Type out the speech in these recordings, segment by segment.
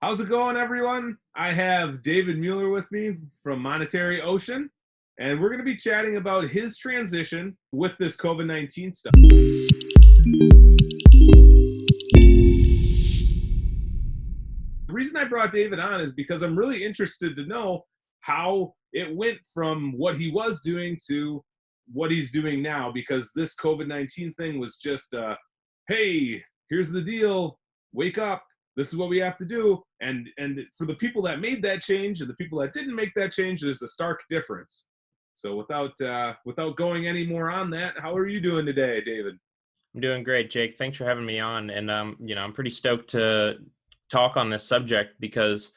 How's it going, everyone? I have David Mueller with me from Monetary Ocean, and we're going to be chatting about his transition with this COVID-19 stuff. The reason I brought David on is because I'm really interested to know how it went from what he was doing to what he's doing now, because this COVID-19 thing was just, hey, here's the deal, wake up, this is what we have to do. And for the people that made that change and the people that didn't make that change, there's a stark difference. So without going any more on that, how are you doing today, David? I'm doing great, Jake. Thanks for having me on. And I'm pretty stoked to talk on this subject because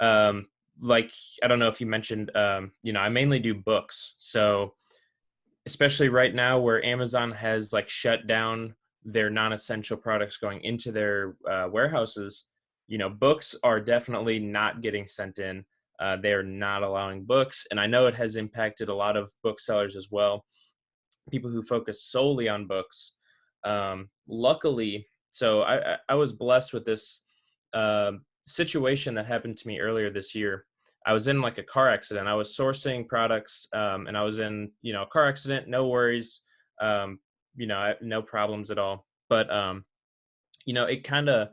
um like I don't know if you mentioned I mainly do books. So especially right now where Amazon has like shut down their non-essential products going into their warehouses, books are definitely not getting sent in. They're not allowing books, and I know it has impacted a lot of booksellers as well, people who focus solely on books. Luckily, so I was blessed with this situation that happened to me earlier this year. I was in like a car accident. I was sourcing products, and I was in a car accident. No worries, no problems at all. But it kind of,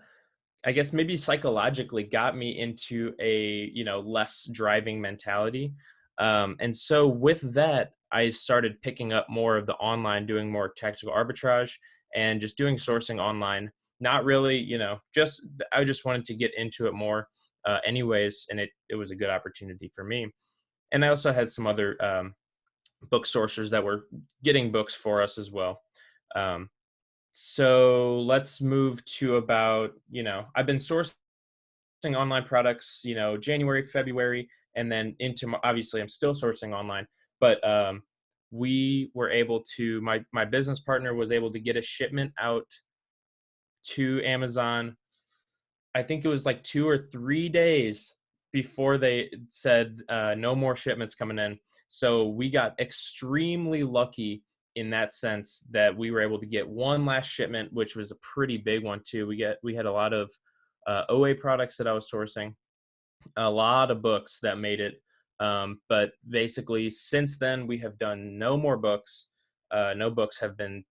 I guess, maybe psychologically got me into a less driving mentality. And so with that, I started picking up more of the online, doing more tactical arbitrage and just doing sourcing online. Not really, just I just wanted to get into it more, anyways, and it was a good opportunity for me. And I also had some other book sourcers that were getting books for us as well. Um, so let's move to about, I've been sourcing online products, January, February, and then obviously I'm still sourcing online, but we were able to, my business partner was able to get a shipment out to Amazon. I think it was like 2 or 3 days before they said no more shipments coming in. So we got extremely lucky in that sense that we were able to get one last shipment, which was a pretty big one too. We had a lot of OA products that I was sourcing, a lot of books that made it. But basically, since then, we have done no more books. No books have been,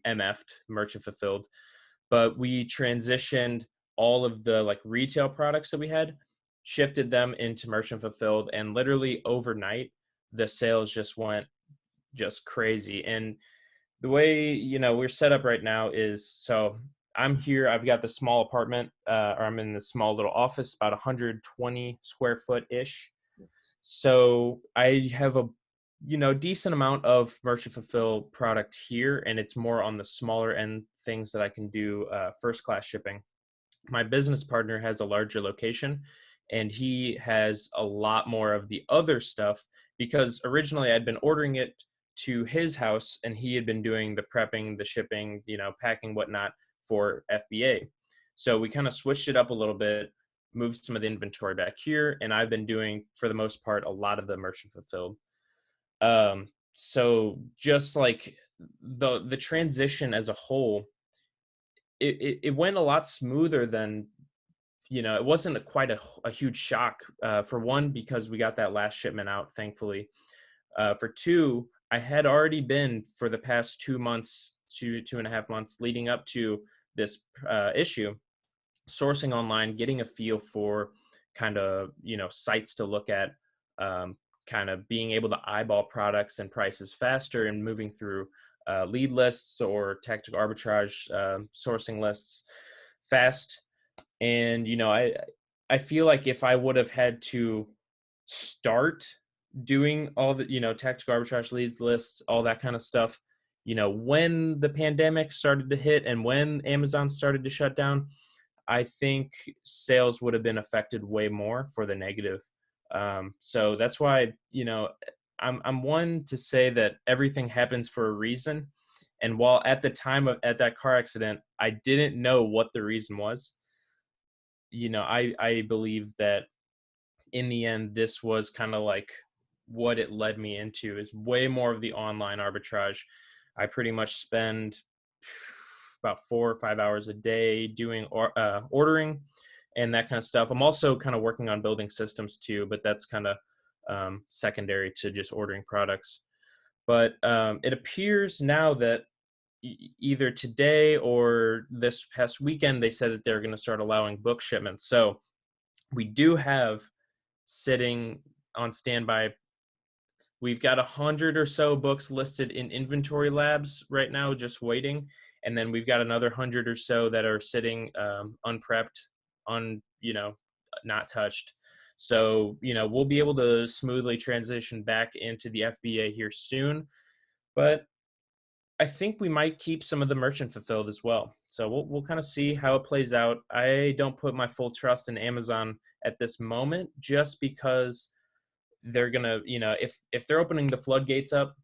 MF'd, merchant fulfilled. But we transitioned all of the like retail products that we had, shifted them into merchant fulfilled, and literally overnight, the sales just went just crazy. And the way we're set up right now is, so I'm here, I've got the small apartment, or I'm in the small little office, about 120 square foot ish. So I have a decent amount of merchant fulfill product here, and it's more on the smaller end things that I can do first class shipping. My business partner has a larger location, and he has a lot more of the other stuff, because originally I'd been ordering it to his house and he had been doing the prepping, the shipping, packing, whatnot, for FBA. So we kind of switched it up a little bit, moved some of the inventory back here, and I've been doing, for the most part, a lot of the merchant fulfilled. So just like the transition as a whole, it went a lot smoother than, it wasn't quite a huge shock. For one, because we got that last shipment out, thankfully. For two, I had already been, for the past 2 months, 2.5 months leading up to this issue, sourcing online, getting a feel for kind of, sites to look at, kind of being able to eyeball products and prices faster, and moving through lead lists or tactical arbitrage sourcing lists fast. And I feel like if I would have had to start doing all the tactical arbitrage leads lists, all that kind of stuff, when the pandemic started to hit and when Amazon started to shut down, I think sales would have been affected way more for the negative. So that's why, I'm one to say that everything happens for a reason. And while at the time at that car accident, I didn't know what the reason was, I believe that in the end, this was kind of like what it led me into, is way more of the online arbitrage. I pretty much spend about 4 or 5 hours a day doing ordering, and that kind of stuff. I'm also kind of working on building systems too, but that's kind of secondary to just ordering products. But it appears now that either today or this past weekend, they said that they're going to start allowing book shipments. So we do have sitting on standby. We've got 100 or so books listed in inventory labs right now, just waiting. And then we've got another 100 or so that are sitting unprepped, not touched. So, we'll be able to smoothly transition back into the FBA here soon. But I think we might keep some of the merchant fulfilled as well. So we'll kind of see how it plays out. I don't put my full trust in Amazon at this moment, just because they're gonna, if they're opening the floodgates up,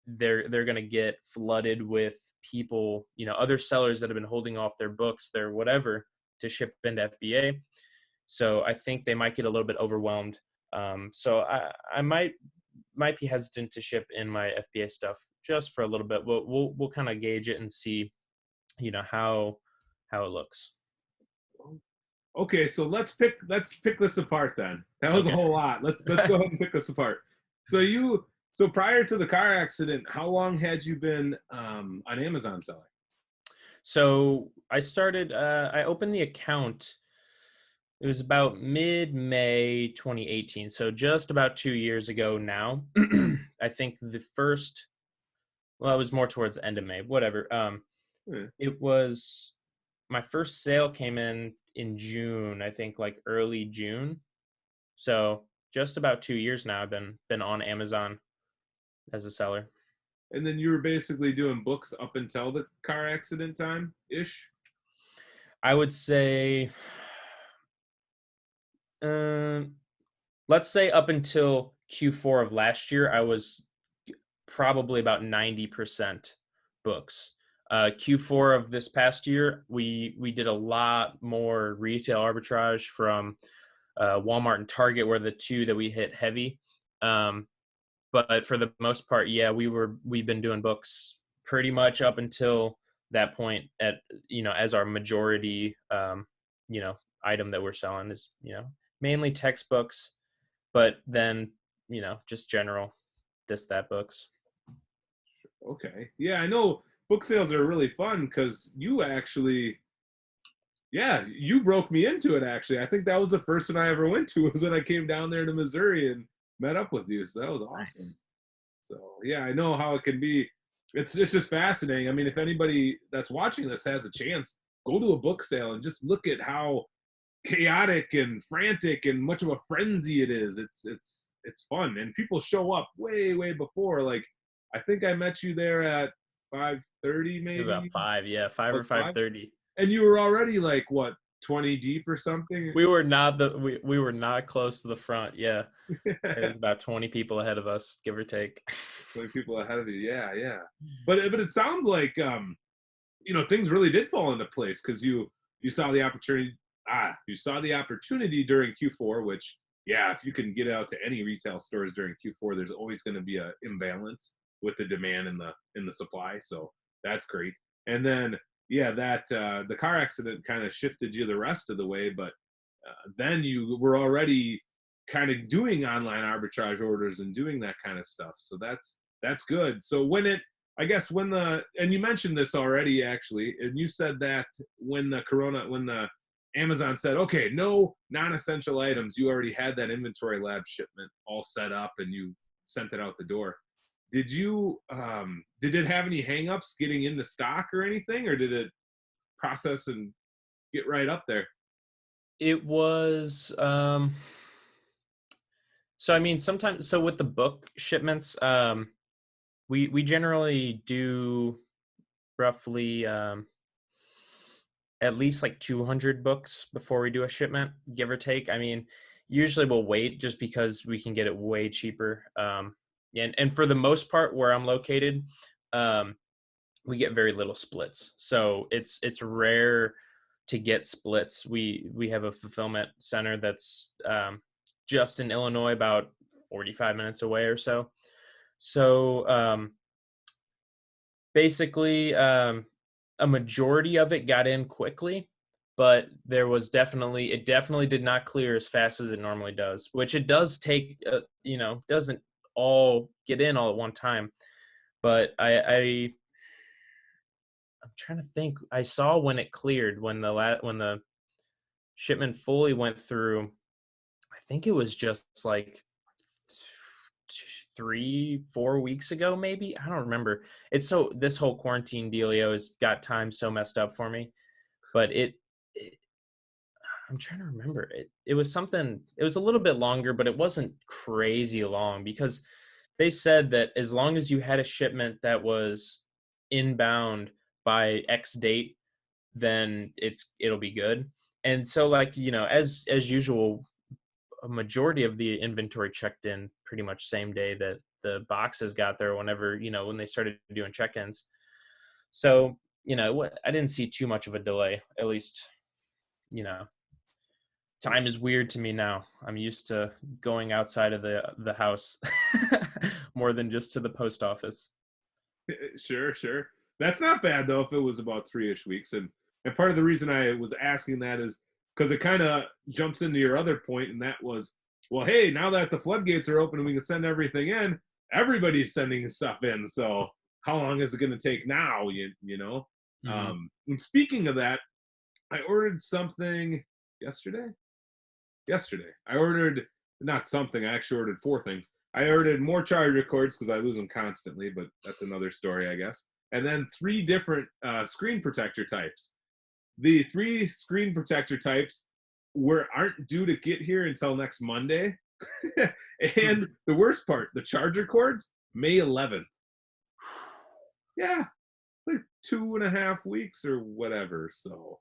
they're gonna get flooded with people, other sellers that have been holding off their books, their whatever, to ship into FBA. So I think they might get a little bit overwhelmed. So I might be hesitant to ship in my FBA stuff just for a little bit. We'll kind of gauge it and see, how it looks. Okay, so let's pick this apart then. That was a Okay. whole lot. Let's go ahead and pick this apart. So prior to the car accident, how long had you been on Amazon selling? So I opened the account. It was about mid-May 2018. So just about 2 years ago now. I think it was more towards the end of May, whatever. Hmm. It was my first sale came in June, I think, like early June. So just about 2 years now I've been on Amazon as a seller. And then you were basically doing books up until the car accident time ish. I would say, um, let's say up until Q4 of last year, I was probably about 90% books. Q4 of this past year, we did a lot more retail arbitrage from Walmart and Target were the two that we hit heavy. But for the most part, yeah, we've been doing books pretty much up until that point as our majority, item that we're selling is, mainly textbooks, but then, just general that books. Okay. Yeah, I know book sales are really fun because you broke me into it actually. I think that was the first one I ever went to was when I came down there to Missouri and met up with you. So that was awesome. Nice. So yeah, I know how it can be. It's just fascinating. I mean, if anybody that's watching this has a chance, go to a book sale and just look at how chaotic and frantic and much of a frenzy it is. It's fun and people show up way before. Like I think I met you there at 5:30 It was about maybe 5, yeah, 5 or or 5, 5:30. and you were already like what 20 deep or something. We were not close to the front. Yeah, it was about 20 people ahead of us, give or take. 20 people ahead of you. Yeah, yeah. But it sounds like things really did fall into place because you saw the opportunity. You saw the opportunity during Q4, which yeah, if you can get out to any retail stores during Q4, there's always going to be a imbalance with the demand and the supply. So that's great. And then yeah, that the car accident kind of shifted you the rest of the way, but then you were already kind of doing online arbitrage orders and doing that kind of stuff. So that's good. So I guess and you mentioned this already actually, and you said that when the Amazon said, okay, no non-essential items, you already had that inventory lab shipment all set up and you sent it out the door. Did it have any hangups getting into stock or anything, or did it process and get right up there? It was so I mean sometimes so with the book shipments, we generally do roughly at least like 200 books before we do a shipment, give or take. I mean, usually we'll wait just because we can get it way cheaper. And for the most part, where I'm located, we get very little splits. So it's rare to get splits. We have a fulfillment center that's just in Illinois, about 45 minutes away or so. So basically, a majority of it got in quickly. but it definitely did not clear as fast as it normally does, which it does take, doesn't all get in all at one time. But I'm trying to think. I saw when it cleared, when the shipment fully went through. I think it was just like 3-4 weeks ago, maybe. I don't remember. This whole quarantine dealio has got time so messed up for me. But it I'm trying to remember. It was something. It was a little bit longer, but it wasn't crazy long, because they said that as long as you had a shipment that was inbound by X date, then it'll be good. And so, like, as usual, a majority of the inventory checked in pretty much same day that the boxes got there, whenever, when they started doing check-ins. So, I didn't see too much of a delay, at least. you know Time is weird to me now. I'm used to going outside of the house more than just to the post office. Sure, sure. That's not bad though. If it was about 3-ish weeks, and part of the reason I was asking that is because it kind of jumps into your other point, and that was, well, hey, now that the floodgates are open and we can send everything in, everybody's sending stuff in. So how long is it going to take now? You know. Hmm. And speaking of that, I ordered something yesterday. Yesterday, I ordered not something. I actually ordered 4 things. I ordered more charger cords because I lose them constantly, but that's another story, I guess. And then 3 different screen protector types. The 3 screen protector types aren't due to get here until next Monday. And the worst part, the charger cords, May 11th. Yeah, like 2.5 weeks or whatever. So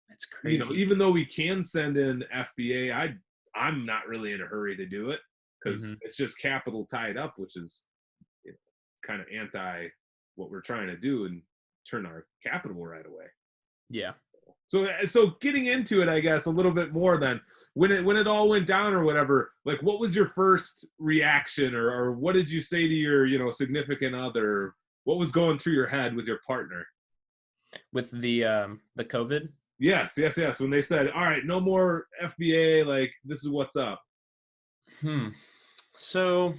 It's crazy. even though we can send in FBA, I'm not really in a hurry to do it because Hmm. it's just capital tied up, which is, you know, kind of anti what we're trying to do and turn our capital right away. Yeah. So getting into it, I guess a little bit more then, when it all went down or whatever, like what was your first reaction, or what did you say to your significant other? What was going through your head with your partner? With the COVID. Yes, yes, yes. When they said, "All right, no more FBA," like this is what's up. Hmm. So,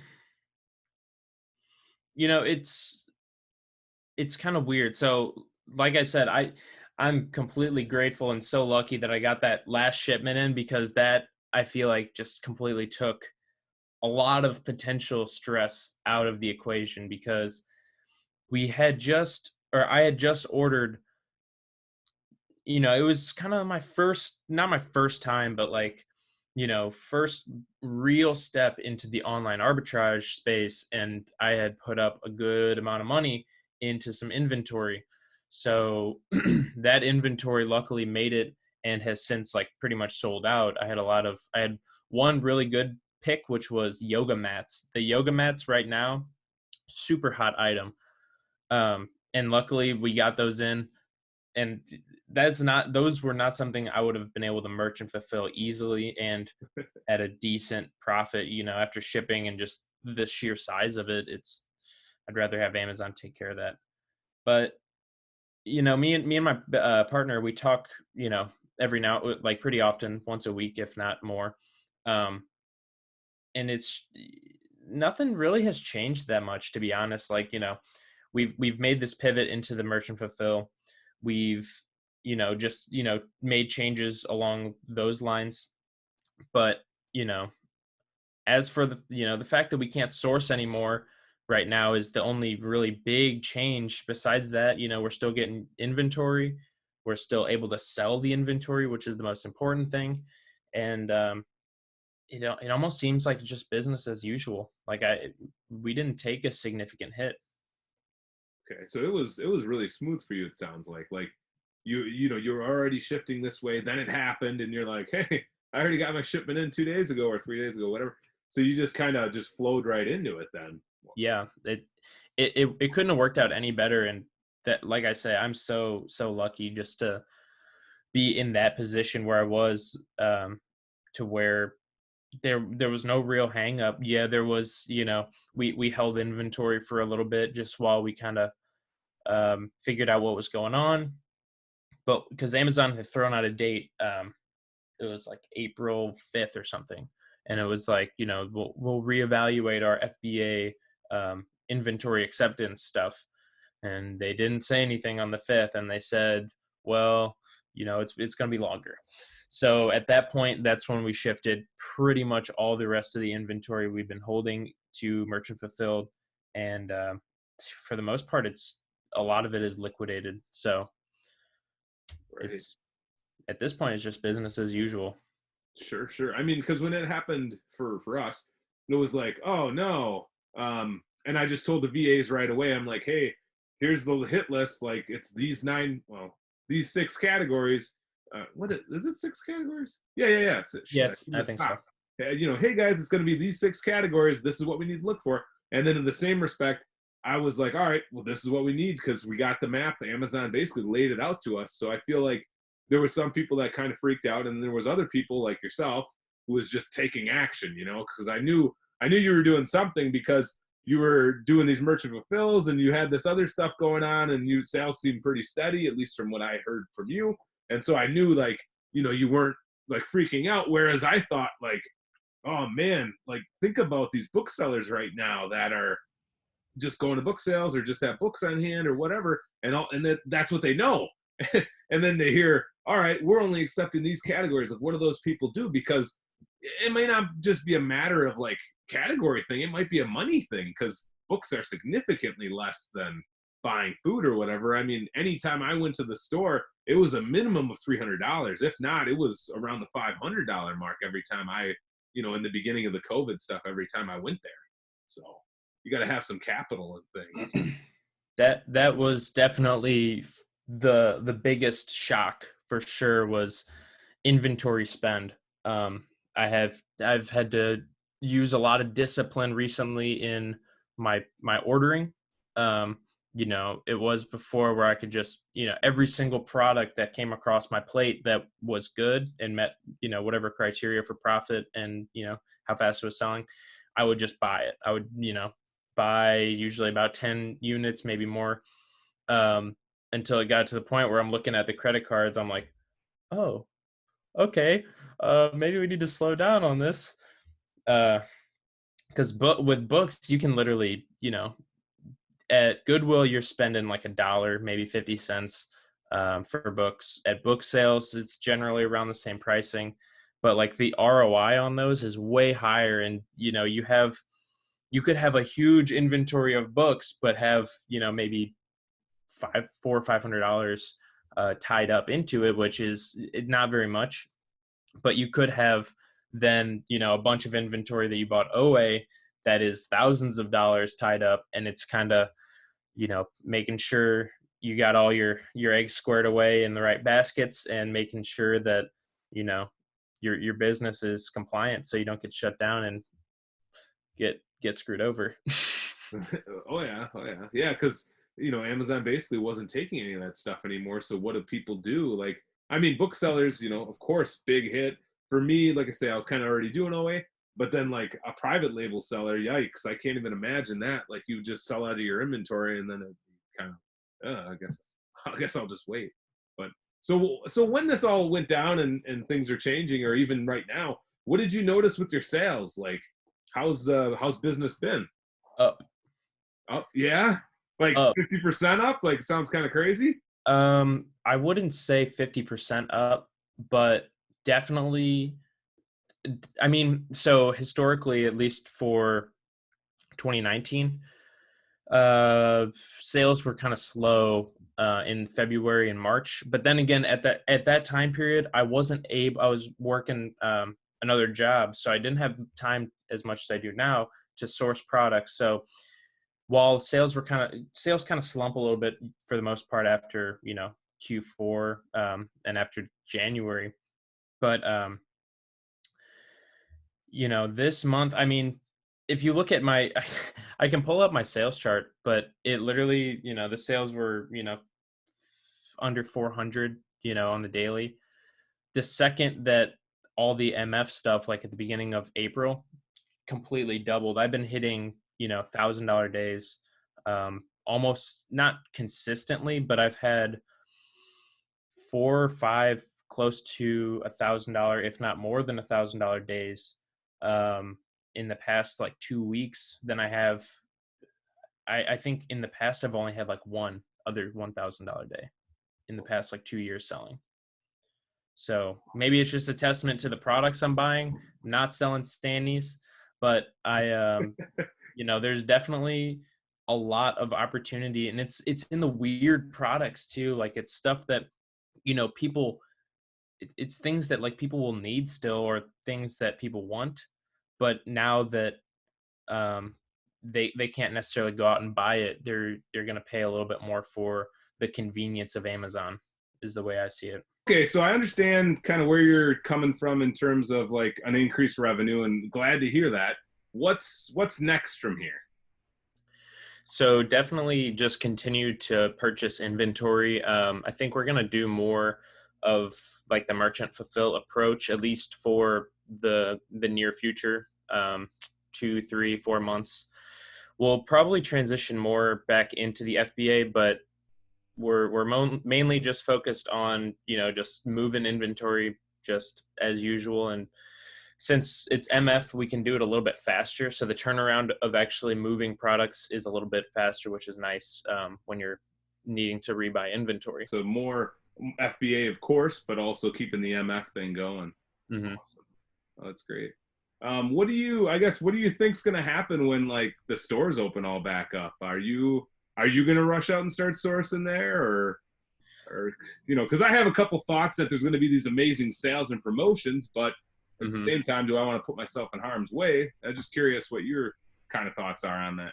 it's kind of weird. So, like I said, I'm completely grateful and so lucky that I got that last shipment in, because that, I feel like, just completely took a lot of potential stress out of the equation, because I had just ordered. It was kind of my first, not my first time, but like, first real step into the online arbitrage space. And I had put up a good amount of money into some inventory. So that inventory luckily made it, and has since, like, pretty much sold out. I had one really good pick, which was yoga mats. The yoga mats right now, super hot item. And luckily we got those in, and those were not something I would have been able to merch and fulfill easily and at a decent profit, after shipping and just the sheer size of it. I'd rather have Amazon take care of that. But, me and my partner, we talk, every now, like, pretty often, once a week, if not more. Um, and it's nothing really has changed that much, to be honest. Like, we've made this pivot into the merchant fulfill. We've, just, made changes along those lines. But, you know as for the fact that we can't source anymore right now is the only really big change. Besides that, we're still getting inventory. We're still able to sell the inventory, which is the most important thing. And it almost seems like just business as usual. Like, we didn't take a significant hit. Okay, so it was really smooth for you. It sounds like you were already shifting this way. Then it happened, and you're like, hey, I already got my shipment in 2 days ago or 3 days ago, whatever. So you just kind of just flowed right into it then. Yeah, it couldn't have worked out any better. And that, like I say, I'm so lucky just to be in that position where I was, to where there was no real hang up. Yeah, there was, we held inventory for a little bit just while we kind of figured out what was going on. but because Amazon had thrown out a date, it was like April 5th or something. And it was like, we'll reevaluate our FBA inventory acceptance stuff. And they didn't say anything on the 5th. And they said, well, it's going to be longer. So at that point, that's when we shifted pretty much all the rest of the inventory we've been holding to merchant fulfilled. And for the most part, a lot of it is liquidated. So Right. it's at this point, it's just business as usual. Sure, sure. I mean, because when it happened for us, it was like, oh no. And I just told the VAs right away. I'm like, hey, here's the hit list. Like, it's these 6 categories. What is it? 6 categories? Yeah, yeah, yeah. So, shit, Yes, I think so. stop. Hey guys, it's going to be these 6 categories. This is what we need to look for. And then in the same respect, I was like, all right, well, this is what we need because we got the map. Amazon basically laid it out to us. So I feel like there was some people that kind of freaked out, and there was other people like yourself who was just taking action, because I knew you were doing something because you were doing these merchant fulfills and you had this other stuff going on, and you sales seemed pretty steady, at least from what I heard from you. And so I knew, like, you weren't like freaking out. Whereas I thought, like, oh man, like, think about these booksellers right now that are just going to book sales or just have books on hand or whatever, and that's what they know. And then they hear, all right, we're only accepting these categories. Like, what do those people do? Because it may not just be a matter of like category thing. It might be a money thing because books are significantly less than buying food or whatever. I mean, anytime I went to the store, it was a minimum of $300. If not, it was around the $500 mark every time in the beginning of the COVID stuff, every time I went there. So you got to have some capital and things. That was definitely the biggest shock for sure was inventory spend. I've had to use a lot of discipline recently in my ordering. It was before where I could just, every single product that came across my plate that was good and met, whatever criteria for profit and, how fast it was selling, I would just buy it. I would, buy usually about 10 units, maybe more, until it got to the point where I'm looking at the credit cards. I'm like, oh, okay, maybe we need to slow down on this. Because with books, you can literally, at Goodwill, you're spending like $1, maybe 50 cents for books. At book sales, it's generally around the same pricing, but like the ROI on those is way higher. And, you could have a huge inventory of books, but have, maybe $400 or $500 tied up into it, which is not very much. But you could have then, a bunch of inventory that you bought OA that is thousands of dollars tied up, and it's kind of, making sure you got all your eggs squared away in the right baskets and making sure that, your business is compliant so you don't get shut down and get screwed over. Oh yeah, oh yeah, yeah. Because Amazon basically wasn't taking any of that stuff anymore. So what do people do? Like, I mean, booksellers, of course, big hit for me. Like I say, I was kind of already doing OA, but then like a private label seller, yikes! I can't even imagine that. Like, you just sell out of your inventory, and then it kind of, I guess I'll just wait. But so when this all went down and things are changing, or even right now, what did you notice with your sales? Like, how's business been? Up. Oh yeah, like Up. 50% up. Like, sounds kind of crazy. I wouldn't say 50% up, but definitely, I mean, so historically, at least for 2019, sales were kind of slow in February and March. But then again, at that time period, I was working another job, so I didn't have time as much as I do now to source products. So while sales kind of slump a little bit for the most part after, Q4 and after January. But this month, I mean, if you look at my I can pull up my sales chart, but it literally, the sales were, under 400, on the daily. The second that all the MF stuff, like at the beginning of April, completely doubled. I've been hitting, $1,000 days, almost not consistently, but I've had 4 or 5, close to $1,000, if not more than $1,000 days um, in the past like 2 weeks than I have. I think in the past I've only had like one other $1,000 day in the past like 2 years selling. So maybe it's just a testament to the products I'm buying. I'm not selling standees, but there's definitely a lot of opportunity, and it's in the weird products too. Like it's stuff that, people, it's things that like people will need still, or things that people want, but now that um, they can't necessarily go out and buy it, they're going to pay a little bit more for the convenience of Amazon, is the way I see it. Okay, so I understand kind of where you're coming from in terms of like an increased revenue, and glad to hear that. What's next from here? So definitely just continue to purchase inventory. I think we're going to do more of like the merchant fulfill approach, at least for the near future, 2, 3, 4 months. We'll probably transition more back into the FBA, but we're mainly just focused on, just moving inventory just as usual. And since it's MF, we can do it a little bit faster. So the turnaround of actually moving products is a little bit faster, which is nice when you're needing to rebuy inventory. So more FBA, of course, but also keeping the MF thing going. Mm-hmm. Awesome. Oh, that's great. I guess, what do you think's going to happen when like the stores open all back up? Are you going to rush out and start sourcing there, or because I have a couple thoughts that there's going to be these amazing sales and promotions, but at the same time, do I want to put myself in harm's way? I'm just curious what your kind of thoughts are on that.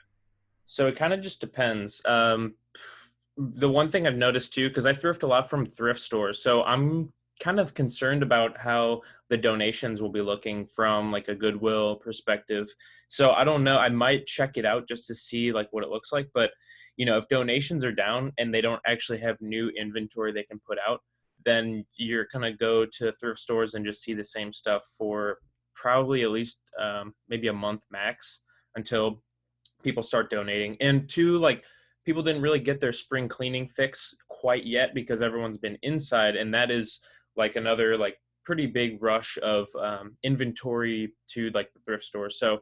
So it kind of just depends. The one thing I've noticed too, because I thrift a lot from thrift stores, so I'm kind of concerned about how the donations will be looking from like a Goodwill perspective. So I don't know. I might check it out just to see like what it looks like. But if donations are down and they don't actually have new inventory they can put out, then you're gonna go to thrift stores and just see the same stuff for probably at least maybe a month max until people start donating. And two, like people didn't really get their spring cleaning fix quite yet because everyone's been inside, and that is like another like pretty big rush of inventory to like the thrift store. So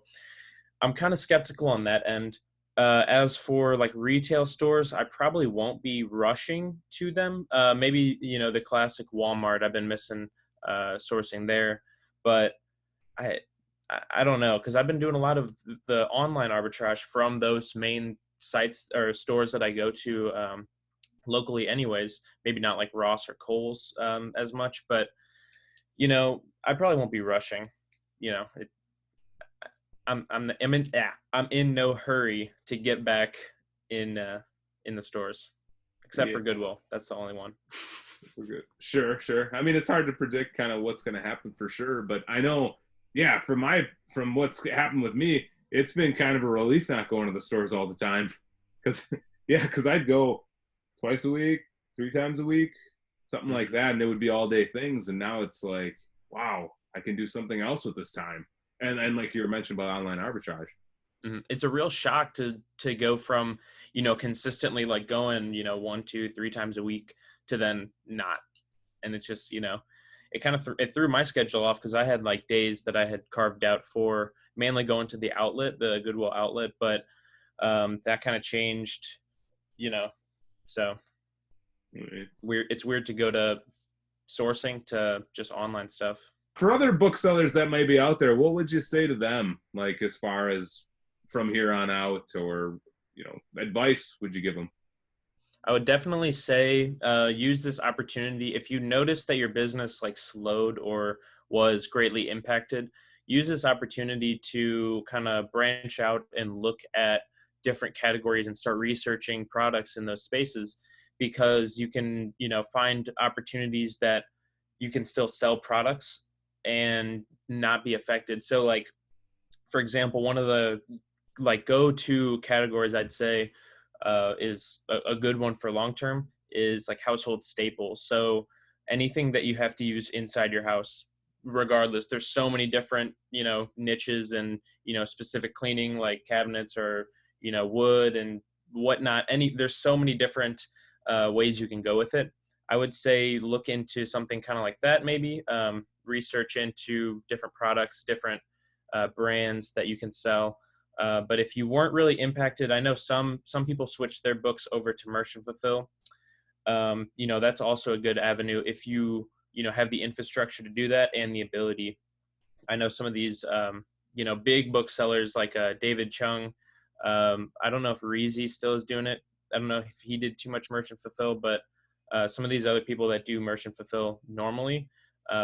I'm kind of skeptical on that end. As for like retail stores, I probably won't be rushing to them. Maybe, the classic Walmart, I've been missing sourcing there, but I, I don't know, because I've been doing a lot of the online arbitrage from those main sites or stores that I go to locally anyways. Maybe not like Ross or Kohl's as much, but, I probably won't be rushing. It, I'm in no hurry to get back in the stores, except for Goodwill. That's the only one. We're good. Sure. I mean, it's hard to predict kind of what's going to happen for sure, but I know, yeah, from what's happened with me, it's been kind of a relief not going to the stores all the time, because I'd go twice a week, 3 times a week, something like that, and it would be all day things, and now it's like, wow, I can do something else with this time. And like you were mentioning about online arbitrage. Mm-hmm. It's a real shock to go from, consistently like going, 1, 2, 3 times a week to then not. And it's just, it kind of it threw my schedule off, because I had like days that I had carved out for mainly going to the outlet, the Goodwill outlet, but that kind of changed, so it's weird to go to sourcing to just online stuff. For other booksellers that might be out there, what would you say to them, like as far as from here on out, or advice would you give them? I would definitely say use this opportunity. If you notice that your business like slowed or was greatly impacted, use this opportunity to kind of branch out and look at different categories and start researching products in those spaces, because you can, find opportunities that you can still sell products and not be affected. So like, for example, one of the like go-to categories I'd say is a good one for long-term is like household staples. So anything that you have to use inside your house, regardless, there's so many different, niches and, specific cleaning like cabinets or, wood and whatnot. There's so many different ways you can go with it. I would say look into something kind of like that, maybe research into different products, different brands that you can sell. But if you weren't really impacted, I know some people switch their books over to merchant fulfill. That's also a good avenue if you have the infrastructure to do that and the ability. I know some of these big booksellers like David Chung. I don't know if Reezy still is doing it. I don't know if he did too much merchant fulfill, but some of these other people that do merchant fulfill normally,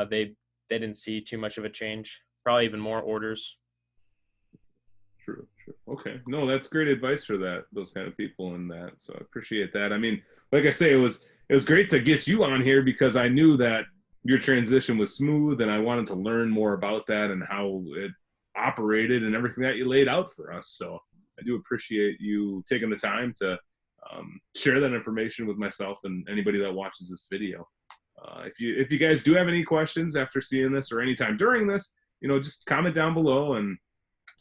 they didn't see too much of a change. Probably even more orders. True, true. Okay. No, that's great advice for those kind of people in that. So I appreciate that. I mean, like I say, it was great to get you on here because I knew that your transition was smooth and I wanted to learn more about that and how it operated and everything that you laid out for us. So I do appreciate you taking the time to share that information with myself and anybody that watches this video. If you guys do have any questions after seeing this or anytime during this, just comment down below and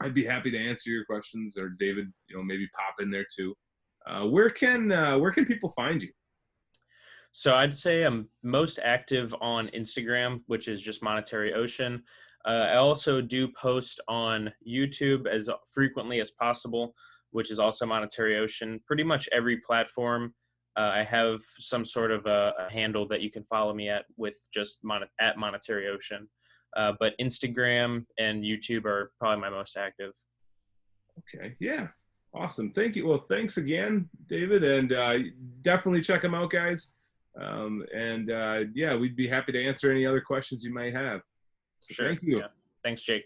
I'd be happy to answer your questions, or David, maybe pop in there too. Where can people find you? So I'd say I'm most active on Instagram, which is just Monetary Ocean. I also do post on YouTube as frequently as possible, which is also Monetary Ocean. Pretty much every platform, I have some sort of a handle that you can follow me at with just at Monetary Ocean. But Instagram and YouTube are probably my most active. Okay, yeah, awesome. Thank you. Well, thanks again, David, and definitely check them out, guys. And yeah, we'd be happy to answer any other questions you might have. So Sure. thank you. Yeah. Thanks, Jake.